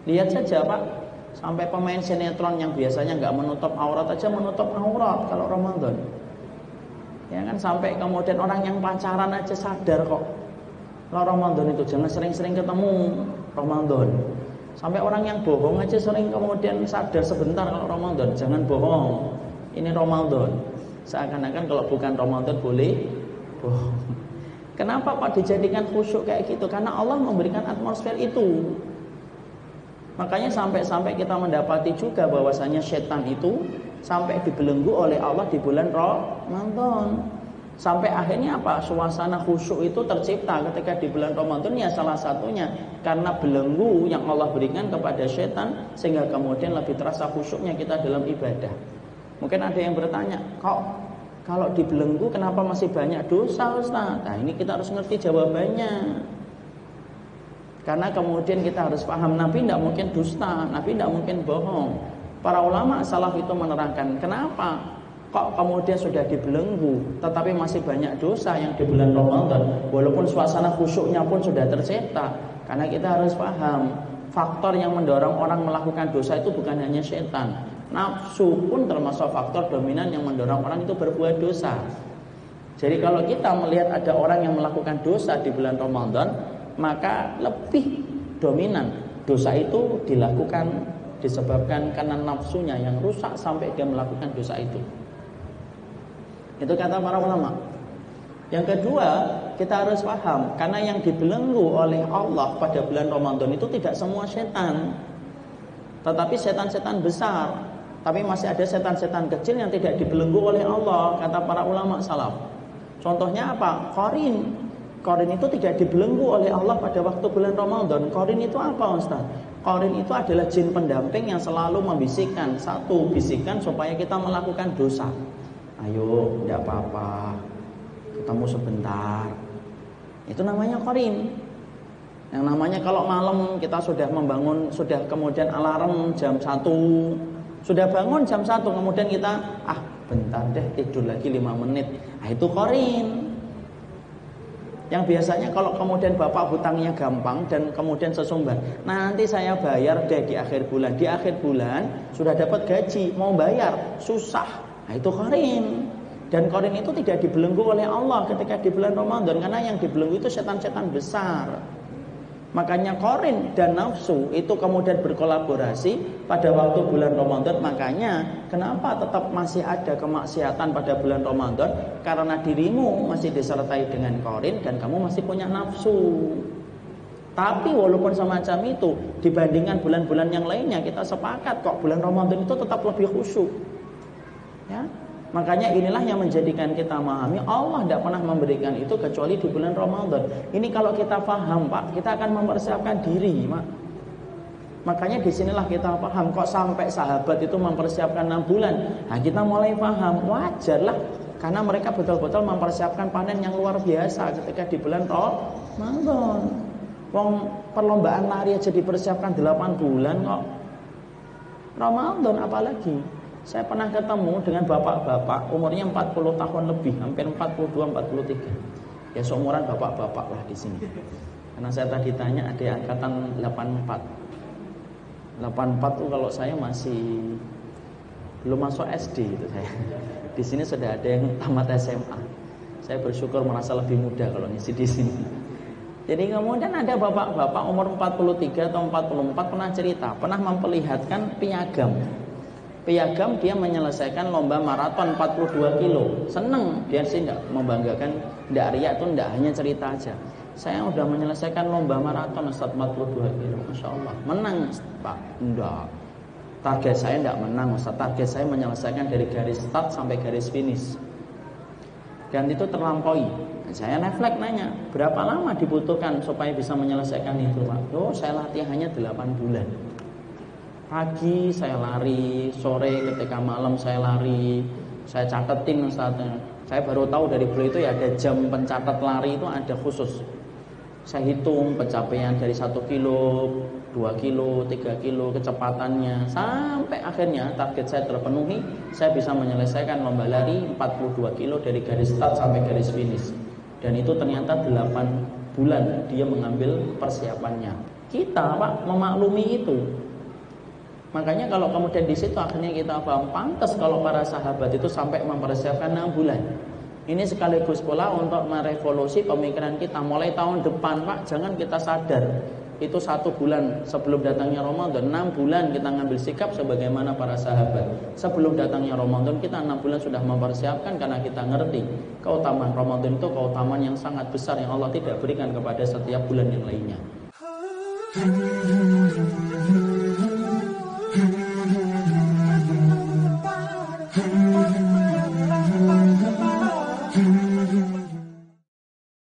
Lihat saja Pak, sampai pemain sinetron yang biasanya nggak menutup aurat aja menutup aurat kalau Ramadan. Ya kan, sampai kemudian orang yang pacaran aja sadar kok kalau Ramadan itu jangan sering-sering ketemu Ramadan. Sampai orang yang bohong aja sering kemudian sadar sebentar kalau Ramadan, jangan bohong. Ini Ramadan. Seakan-akan kalau bukan Ramadan boleh bohong. Kenapa Pak dijadikan khusyuk kayak gitu? Karena Allah memberikan atmosfer itu. Makanya sampai-sampai kita mendapati juga bahwasanya setan itu sampai dibelenggu oleh Allah di bulan Ramadan. Sampai akhirnya apa? Suasana khusyuk itu tercipta ketika di bulan Ramadan, ya salah satunya karena belenggu yang Allah berikan kepada setan, sehingga kemudian lebih terasa khusyuknya kita dalam ibadah. Mungkin ada yang bertanya, kok kalau dibelenggu kenapa masih banyak dosa Ustaz? Nah ini kita harus ngerti jawabannya. Karena kemudian kita harus paham, Nabi tidak mungkin dusta, Nabi tidak mungkin bohong. Para ulama salaf itu menerangkan, kenapa kok kemudian sudah dibelenggu tetapi masih banyak dosa yang di bulan Ramadan, walaupun suasana khusyuknya pun sudah tercipta. Karena kita harus paham, faktor yang mendorong orang melakukan dosa itu bukan hanya setan, nafsu pun termasuk faktor dominan yang mendorong orang itu berbuat dosa. Jadi kalau kita melihat ada orang yang melakukan dosa di bulan Ramadan, maka lebih dominan dosa itu dilakukan disebabkan karena nafsunya yang rusak sampai dia melakukan dosa itu. Itu kata para ulama. Yang kedua, kita harus paham, karena yang dibelenggu oleh Allah pada bulan Ramadan itu tidak semua setan, tetapi setan-setan besar. Tapi masih ada setan-setan kecil yang tidak dibelenggu oleh Allah, kata para ulama salaf. Contohnya apa? Qarin. Qarin itu tidak dibelenggu oleh Allah pada waktu bulan Ramadan. Qarin itu apa Ustaz? Qarin itu adalah jin pendamping yang selalu membisikkan, satu bisikan supaya kita melakukan dosa. Ayo, tidak apa-apa, ketemu sebentar. Itu namanya qarin. Yang namanya kalau malam kita sudah membangun, sudah kemudian alarm jam 1, sudah bangun jam 1, kemudian kita bentar deh tidur lagi 5 menit. Nah itu qarin. Yang biasanya kalau kemudian bapak hutangnya gampang dan kemudian sesumbar, nanti saya bayar deh di akhir bulan. Di akhir bulan sudah dapat gaji, mau bayar susah. Nah itu qarin. Dan qarin itu tidak dibelenggu oleh Allah ketika di bulan Ramadan, karena yang dibelenggu itu setan-setan besar. Makanya qarin dan nafsu itu kemudian berkolaborasi pada waktu bulan Ramadan. Makanya kenapa tetap masih ada kemaksiatan pada bulan Ramadan? Karena dirimu masih disertai dengan qarin dan kamu masih punya nafsu. Tapi walaupun semacam itu, dibandingkan bulan-bulan yang lainnya, kita sepakat kok bulan Ramadan itu tetap lebih khusyuk. Ya, makanya inilah yang menjadikan kita memahami Allah tidak pernah memberikan itu kecuali di bulan Ramadan. Ini kalau kita paham Pak, kita akan mempersiapkan diri Mak. Makanya disinilah kita paham, kok sampai sahabat itu mempersiapkan 6 bulan. Nah kita mulai paham, wajarlah, karena mereka betul-betul mempersiapkan panen yang luar biasa ketika di bulan Ramadan. Wong perlombaan lari aja dipersiapkan 8 bulan kok. Ramadan apalagi. Saya pernah ketemu dengan bapak-bapak umurnya 40 tahun lebih, hampir 42, 43. Ya seumuran bapak-bapak lah di sini. Karena saya tadi tanya ada angkatan 84. 84 tuh kalau saya masih belum masuk SD itu saya. Di sini sudah ada yang tamat SMA. Saya bersyukur merasa lebih muda kalau ngisi di sini. Jadi kemudian ada bapak-bapak umur 43 atau 44 pernah cerita, pernah memperlihatkan piagam. Piagam dia menyelesaikan lomba maraton 42 kilo. Seneng, dia sih enggak membanggakan, enggak riak tuh, enggak hanya cerita aja. Saya udah menyelesaikan lomba maraton Ustaz 42 kilo. Masya Allah, menang Pak? Enggak. Target saya enggak menang Ustaz, target saya menyelesaikan dari garis start sampai garis finish. Dan itu terlampaui. Saya refleks nanya, berapa lama dibutuhkan supaya bisa menyelesaikan itu Pak? Oh saya latihannya 8 bulan. Pagi saya lari, sore ketika malam saya lari, saya catetin Ustaznya. Saya baru tahu dari beliau itu ya ada jam pencatat lari itu ada khusus. Saya hitung pencapaian dari 1 kilo, 2 kilo, 3 kilo kecepatannya, sampai akhirnya target saya terpenuhi. Saya bisa menyelesaikan lomba lari 42 kilo dari garis start sampai garis finish. Dan itu ternyata 8 bulan dia mengambil persiapannya. Kita Pak memaklumi itu. Makanya kalau kemudian di situ akhirnya kita paham, pantas kalau para sahabat itu sampai mempersiapkan 6 bulan. Ini sekaligus pula untuk merevolusi pemikiran kita. Mulai tahun depan Pak, jangan kita sadar itu 1 bulan sebelum datangnya Ramadan, 6 bulan kita ngambil sikap sebagaimana para sahabat. Sebelum datangnya Ramadan kita 6 bulan sudah mempersiapkan, karena kita ngerti keutamaan Ramadan itu keutamaan yang sangat besar yang Allah tidak berikan kepada setiap bulan yang lainnya.